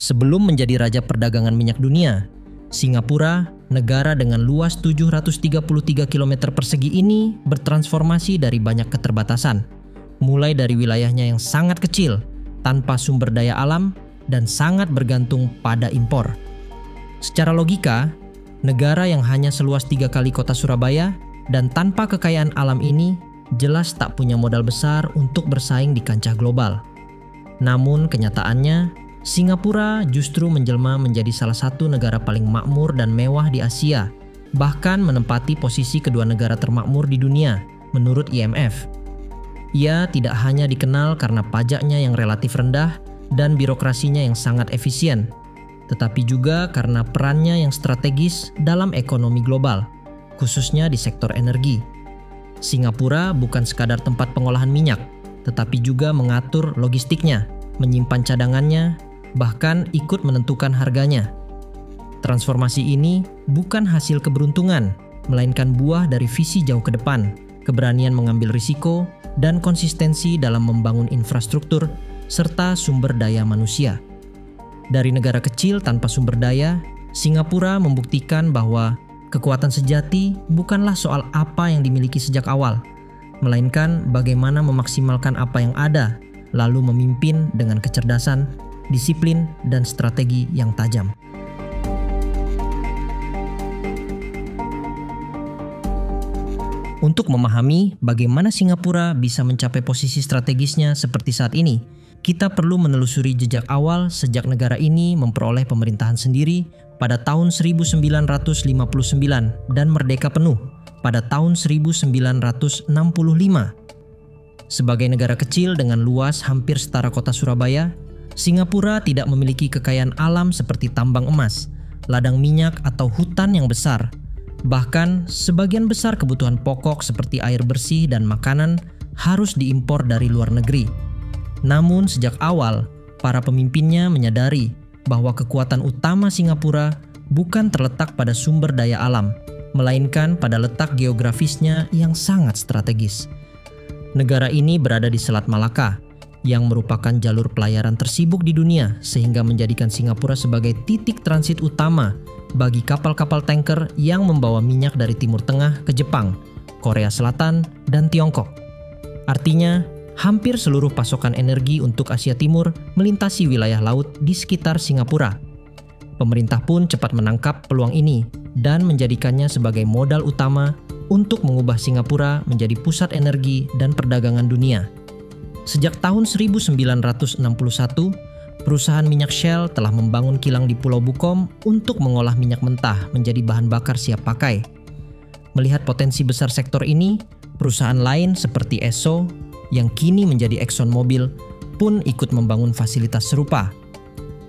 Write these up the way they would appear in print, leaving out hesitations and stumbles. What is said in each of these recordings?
Sebelum menjadi raja perdagangan minyak dunia, Singapura, negara dengan luas 733 km persegi ini bertransformasi dari banyak keterbatasan, mulai dari wilayahnya yang sangat kecil, tanpa sumber daya alam, dan sangat bergantung pada impor. Secara logika, negara yang hanya seluas 3 kali kota Surabaya dan tanpa kekayaan alam ini jelas tak punya modal besar untuk bersaing di kancah global. Namun kenyataannya, Singapura justru menjelma menjadi salah satu negara paling makmur dan mewah di Asia, bahkan menempati posisi kedua negara termakmur di dunia, menurut IMF. Ia tidak hanya dikenal karena pajaknya yang relatif rendah dan birokrasinya yang sangat efisien, tetapi juga karena perannya yang strategis dalam ekonomi global, khususnya di sektor energi. Singapura bukan sekadar tempat pengolahan minyak, tetapi juga mengatur logistiknya, menyimpan cadangannya, bahkan ikut menentukan harganya. Transformasi ini bukan hasil keberuntungan, melainkan buah dari visi jauh ke depan, keberanian mengambil risiko, dan konsistensi dalam membangun infrastruktur serta sumber daya manusia. Dari negara kecil tanpa sumber daya, Singapura membuktikan bahwa kekuatan sejati bukanlah soal apa yang dimiliki sejak awal, melainkan bagaimana memaksimalkan apa yang ada, lalu memimpin dengan kecerdasan, disiplin, dan strategi yang tajam. Untuk memahami bagaimana Singapura bisa mencapai posisi strategisnya seperti saat ini, kita perlu menelusuri jejak awal sejak negara ini memperoleh pemerintahan sendiri pada tahun 1959 dan merdeka penuh pada tahun 1965. Sebagai negara kecil dengan luas hampir setara kota Surabaya, Singapura tidak memiliki kekayaan alam seperti tambang emas, ladang minyak, atau hutan yang besar. Bahkan, sebagian besar kebutuhan pokok seperti air bersih dan makanan harus diimpor dari luar negeri. Namun, sejak awal, para pemimpinnya menyadari bahwa kekuatan utama Singapura bukan terletak pada sumber daya alam, melainkan pada letak geografisnya yang sangat strategis. Negara ini berada di Selat Malaka, yang merupakan jalur pelayaran tersibuk di dunia sehingga menjadikan Singapura sebagai titik transit utama bagi kapal-kapal tanker yang membawa minyak dari Timur Tengah ke Jepang, Korea Selatan, dan Tiongkok. Artinya, hampir seluruh pasokan energi untuk Asia Timur melintasi wilayah laut di sekitar Singapura. Pemerintah pun cepat menangkap peluang ini dan menjadikannya sebagai modal utama untuk mengubah Singapura menjadi pusat energi dan perdagangan dunia. Sejak tahun 1961, perusahaan minyak Shell telah membangun kilang di Pulau Bukom untuk mengolah minyak mentah menjadi bahan bakar siap pakai. Melihat potensi besar sektor ini, perusahaan lain seperti Esso, yang kini menjadi ExxonMobil, pun ikut membangun fasilitas serupa.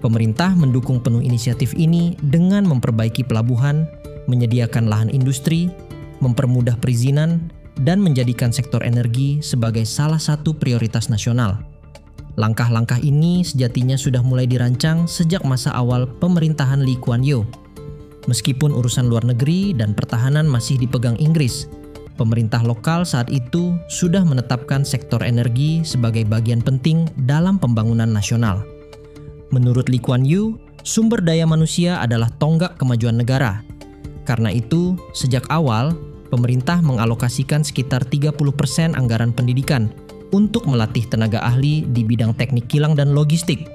Pemerintah mendukung penuh inisiatif ini dengan memperbaiki pelabuhan, menyediakan lahan industri, mempermudah perizinan, dan menjadikan sektor energi sebagai salah satu prioritas nasional. Langkah-langkah ini sejatinya sudah mulai dirancang sejak masa awal pemerintahan Lee Kuan Yew. Meskipun urusan luar negeri dan pertahanan masih dipegang Inggris, pemerintah lokal saat itu sudah menetapkan sektor energi sebagai bagian penting dalam pembangunan nasional. Menurut Lee Kuan Yew, sumber daya manusia adalah tonggak kemajuan negara. Karena itu, sejak awal, pemerintah mengalokasikan sekitar 30% anggaran pendidikan untuk melatih tenaga ahli di bidang teknik kilang dan logistik.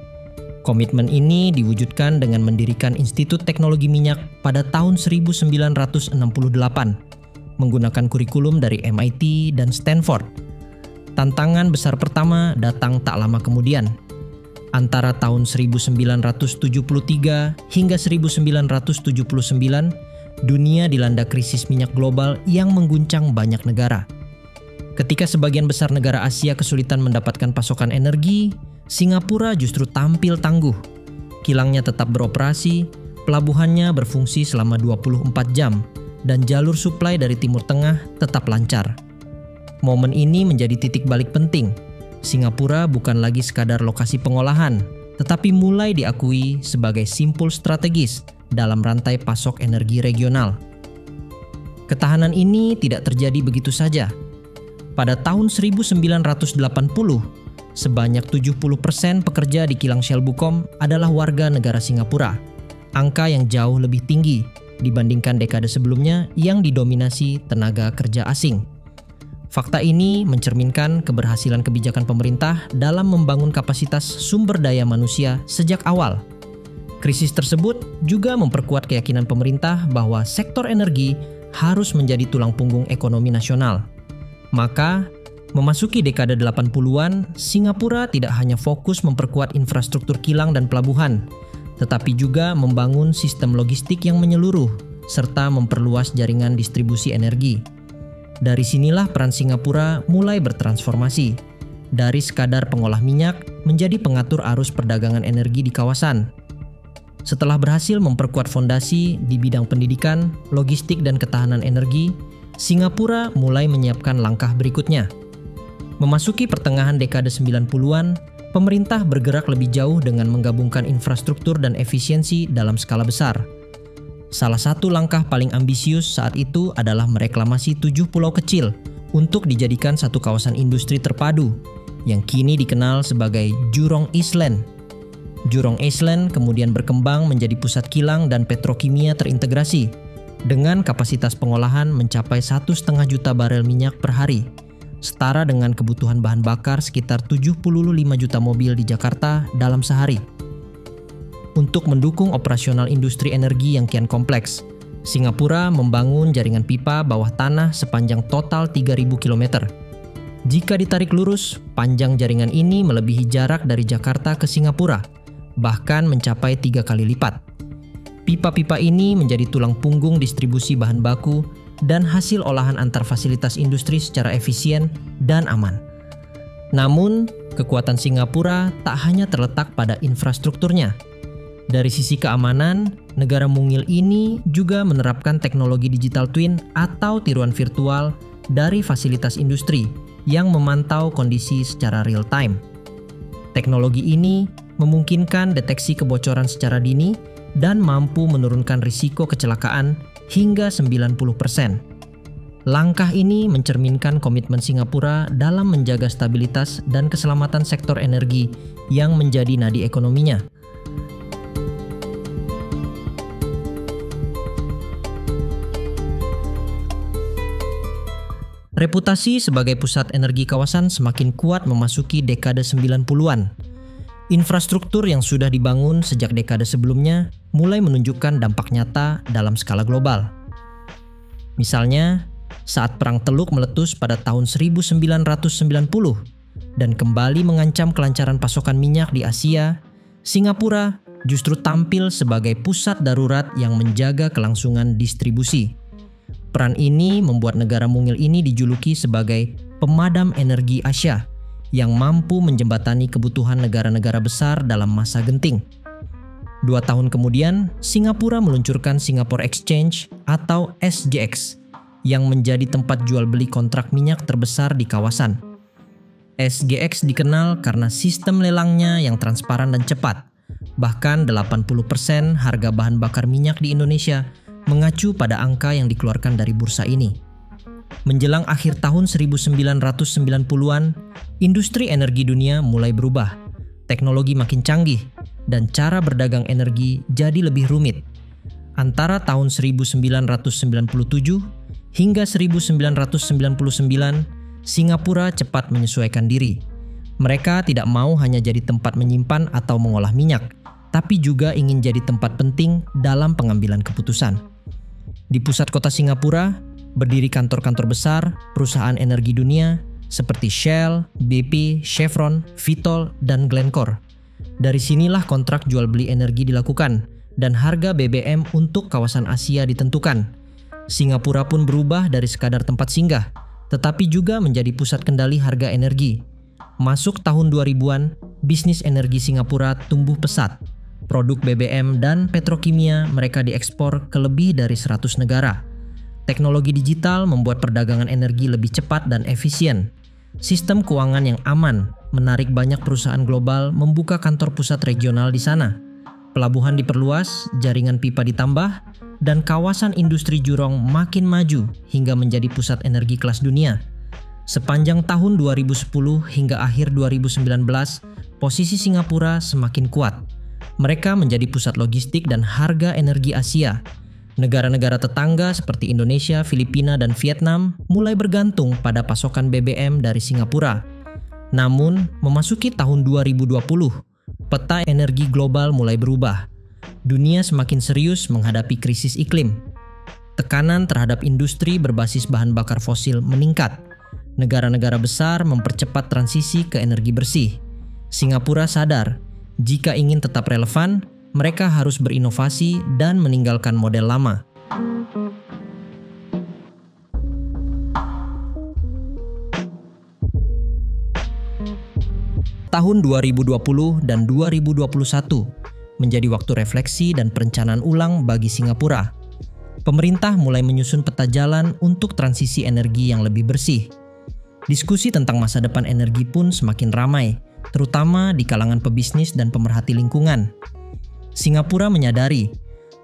Komitmen ini diwujudkan dengan mendirikan Institut Teknologi Minyak pada tahun 1968, menggunakan kurikulum dari MIT dan Stanford. Tantangan besar pertama datang tak lama kemudian. Antara tahun 1973 hingga 1979, dunia dilanda krisis minyak global yang mengguncang banyak negara. Ketika sebagian besar negara Asia kesulitan mendapatkan pasokan energi, Singapura justru tampil tangguh. Kilangnya tetap beroperasi, pelabuhannya berfungsi selama 24 jam, dan jalur suplai dari Timur Tengah tetap lancar. Momen ini menjadi titik balik penting. Singapura bukan lagi sekadar lokasi pengolahan, tetapi mulai diakui sebagai simpul strategis dalam rantai pasok energi regional. Ketahanan ini tidak terjadi begitu saja. Pada tahun 1980, sebanyak 70% pekerja di kilang Shell Bukom adalah warga negara Singapura. Angka yang jauh lebih tinggi dibandingkan dekade sebelumnya yang didominasi tenaga kerja asing. Fakta ini mencerminkan keberhasilan kebijakan pemerintah dalam membangun kapasitas sumber daya manusia sejak awal. Krisis tersebut juga memperkuat keyakinan pemerintah bahwa sektor energi harus menjadi tulang punggung ekonomi nasional. Maka, memasuki dekade 80-an, Singapura tidak hanya fokus memperkuat infrastruktur kilang dan pelabuhan, tetapi juga membangun sistem logistik yang menyeluruh, serta memperluas jaringan distribusi energi. Dari sinilah peran Singapura mulai bertransformasi, dari sekadar pengolah minyak menjadi pengatur arus perdagangan energi di kawasan. Setelah berhasil memperkuat fondasi di bidang pendidikan, logistik, dan ketahanan energi, Singapura mulai menyiapkan langkah berikutnya. Memasuki pertengahan dekade 90-an, pemerintah bergerak lebih jauh dengan menggabungkan infrastruktur dan efisiensi dalam skala besar. Salah satu langkah paling ambisius saat itu adalah mereklamasi 7 pulau kecil untuk dijadikan satu kawasan industri terpadu yang kini dikenal sebagai Jurong Island. Jurong Island kemudian berkembang menjadi pusat kilang dan petrokimia terintegrasi dengan kapasitas pengolahan mencapai 1,5 juta barel minyak per hari, setara dengan kebutuhan bahan bakar sekitar 75 juta mobil di Jakarta dalam sehari. Untuk mendukung operasional industri energi yang kian kompleks, Singapura membangun jaringan pipa bawah tanah sepanjang total 3.000 km. Jika ditarik lurus, panjang jaringan ini melebihi jarak dari Jakarta ke Singapura, bahkan mencapai 3 kali lipat. Pipa-pipa ini menjadi tulang punggung distribusi bahan baku dan hasil olahan antar fasilitas industri secara efisien dan aman. Namun, kekuatan Singapura tak hanya terletak pada infrastrukturnya. Dari sisi keamanan, negara mungil ini juga menerapkan teknologi digital twin atau tiruan virtual dari fasilitas industri yang memantau kondisi secara real time. Teknologi ini memungkinkan deteksi kebocoran secara dini dan mampu menurunkan risiko kecelakaan hingga 90%. Langkah ini mencerminkan komitmen Singapura dalam menjaga stabilitas dan keselamatan sektor energi yang menjadi nadi ekonominya. Reputasi sebagai pusat energi kawasan semakin kuat memasuki dekade 90-an. Infrastruktur yang sudah dibangun sejak dekade sebelumnya mulai menunjukkan dampak nyata dalam skala global. Misalnya, saat Perang Teluk meletus pada tahun 1990 dan kembali mengancam kelancaran pasokan minyak di Asia, Singapura justru tampil sebagai pusat darurat yang menjaga kelangsungan distribusi. Peran ini membuat negara mungil ini dijuluki sebagai pemadam energi Asia yang mampu menjembatani kebutuhan negara-negara besar dalam masa genting. 2 tahun kemudian, Singapura meluncurkan Singapore Exchange atau SGX yang menjadi tempat jual beli kontrak minyak terbesar di kawasan. SGX dikenal karena sistem lelangnya yang transparan dan cepat. Bahkan 80% harga bahan bakar minyak di Indonesia mengacu pada angka yang dikeluarkan dari bursa ini. Menjelang akhir tahun 1990-an, industri energi dunia mulai berubah. Teknologi makin canggih dan cara berdagang energi jadi lebih rumit. Antara tahun 1997 hingga 1999, Singapura cepat menyesuaikan diri. Mereka tidak mau hanya jadi tempat menyimpan atau mengolah minyak, tapi juga ingin jadi tempat penting dalam pengambilan keputusan. Di pusat kota Singapura, berdiri kantor-kantor besar perusahaan energi dunia seperti Shell, BP, Chevron, Vitol, dan Glencore. Dari sinilah kontrak jual beli energi dilakukan dan harga BBM untuk kawasan Asia ditentukan. Singapura pun berubah dari sekadar tempat singgah, tetapi juga menjadi pusat kendali harga energi. Masuk tahun 2000-an, bisnis energi Singapura tumbuh pesat. Produk BBM dan petrokimia mereka diekspor ke lebih dari 100 negara. Teknologi digital membuat perdagangan energi lebih cepat dan efisien. Sistem keuangan yang aman menarik banyak perusahaan global membuka kantor pusat regional di sana. Pelabuhan diperluas, jaringan pipa ditambah, dan kawasan industri Jurong makin maju hingga menjadi pusat energi kelas dunia. Sepanjang tahun 2010 hingga akhir 2019, posisi Singapura semakin kuat. Mereka menjadi pusat logistik dan harga energi Asia. Negara-negara tetangga seperti Indonesia, Filipina, dan Vietnam mulai bergantung pada pasokan BBM dari Singapura. Namun, memasuki tahun 2020, peta energi global mulai berubah. Dunia semakin serius menghadapi krisis iklim. Tekanan terhadap industri berbasis bahan bakar fosil meningkat. Negara-negara besar mempercepat transisi ke energi bersih. Singapura sadar, jika ingin tetap relevan, mereka harus berinovasi dan meninggalkan model lama. Tahun 2020 dan 2021 menjadi waktu refleksi dan perencanaan ulang bagi Singapura. Pemerintah mulai menyusun peta jalan untuk transisi energi yang lebih bersih. Diskusi tentang masa depan energi pun semakin ramai, terutama di kalangan pebisnis dan pemerhati lingkungan. Singapura menyadari,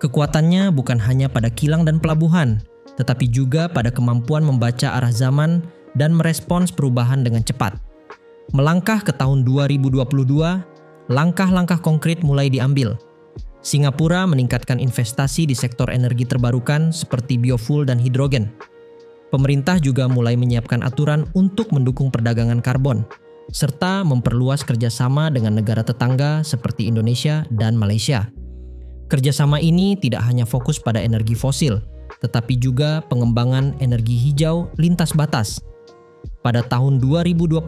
kekuatannya bukan hanya pada kilang dan pelabuhan, tetapi juga pada kemampuan membaca arah zaman dan merespons perubahan dengan cepat. Melangkah ke tahun 2022, langkah-langkah konkret mulai diambil. Singapura meningkatkan investasi di sektor energi terbarukan seperti biofuel dan hidrogen. Pemerintah juga mulai menyiapkan aturan untuk mendukung perdagangan karbon, serta memperluas kerjasama dengan negara tetangga seperti Indonesia dan Malaysia. Kerjasama ini tidak hanya fokus pada energi fosil, tetapi juga pengembangan energi hijau lintas batas. Pada tahun 2023,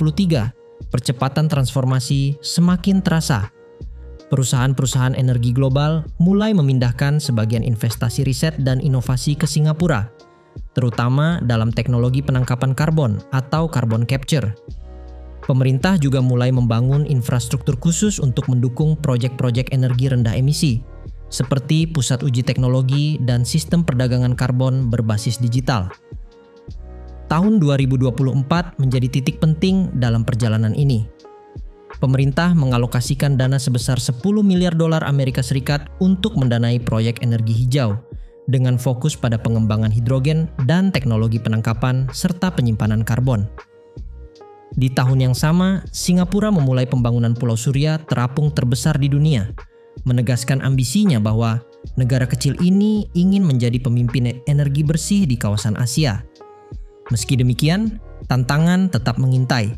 percepatan transformasi semakin terasa. Perusahaan-perusahaan energi global mulai memindahkan sebagian investasi riset dan inovasi ke Singapura, terutama dalam teknologi penangkapan karbon atau carbon capture. Pemerintah juga mulai membangun infrastruktur khusus untuk mendukung proyek-proyek energi rendah emisi, seperti pusat uji teknologi dan sistem perdagangan karbon berbasis digital. Tahun 2024 menjadi titik penting dalam perjalanan ini. Pemerintah mengalokasikan dana sebesar 10 miliar dolar Amerika Serikat untuk mendanai proyek energi hijau, dengan fokus pada pengembangan hidrogen dan teknologi penangkapan serta penyimpanan karbon. Di tahun yang sama, Singapura memulai pembangunan Pulau Surya terapung terbesar di dunia, menegaskan ambisinya bahwa negara kecil ini ingin menjadi pemimpin energi bersih di kawasan Asia. Meski demikian, tantangan tetap mengintai.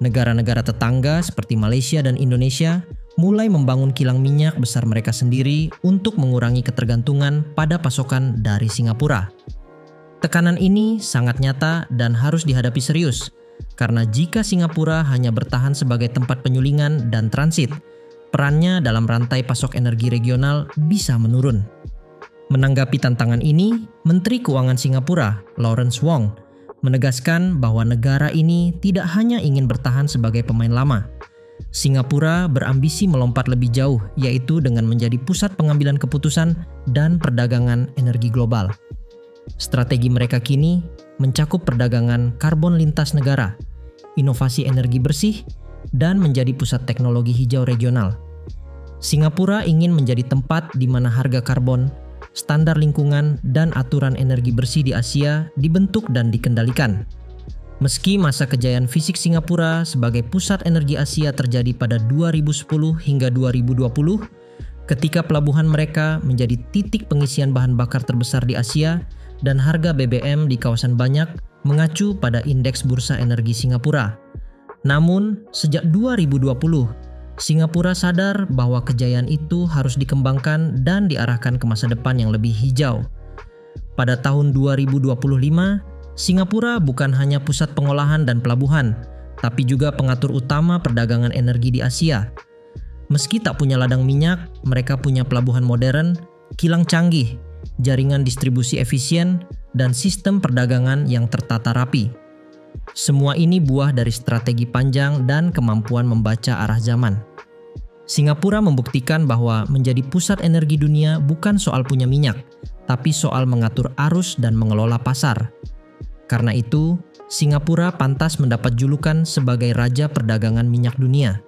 Negara-negara tetangga seperti Malaysia dan Indonesia mulai membangun kilang minyak besar mereka sendiri untuk mengurangi ketergantungan pada pasokan dari Singapura. Tekanan ini sangat nyata dan harus dihadapi serius. Karena jika Singapura hanya bertahan sebagai tempat penyulingan dan transit, perannya dalam rantai pasok energi regional bisa menurun. Menanggapi tantangan ini, Menteri Keuangan Singapura, Lawrence Wong, menegaskan bahwa negara ini tidak hanya ingin bertahan sebagai pemain lama. Singapura berambisi melompat lebih jauh, yaitu dengan menjadi pusat pengambilan keputusan dan perdagangan energi global. Strategi mereka kini mencakup perdagangan karbon lintas negara, inovasi energi bersih, dan menjadi pusat teknologi hijau regional. Singapura ingin menjadi tempat di mana harga karbon, standar lingkungan, dan aturan energi bersih di Asia dibentuk dan dikendalikan. Meski masa kejayaan fisik Singapura sebagai pusat energi Asia terjadi pada 2010 hingga 2020, ketika pelabuhan mereka menjadi titik pengisian bahan bakar terbesar di Asia, dan harga BBM di kawasan banyak mengacu pada indeks bursa energi Singapura. Namun, sejak 2020, Singapura sadar bahwa kejayaan itu harus dikembangkan dan diarahkan ke masa depan yang lebih hijau. Pada tahun 2025, Singapura bukan hanya pusat pengolahan dan pelabuhan, tapi juga pengatur utama perdagangan energi di Asia. Meski tak punya ladang minyak, mereka punya pelabuhan modern, kilang canggih, jaringan distribusi efisien, dan sistem perdagangan yang tertata rapi. Semua ini buah dari strategi panjang dan kemampuan membaca arah zaman. Singapura membuktikan bahwa menjadi pusat energi dunia bukan soal punya minyak, tapi soal mengatur arus dan mengelola pasar. Karena itu, Singapura pantas mendapat julukan sebagai Raja Perdagangan Minyak Dunia.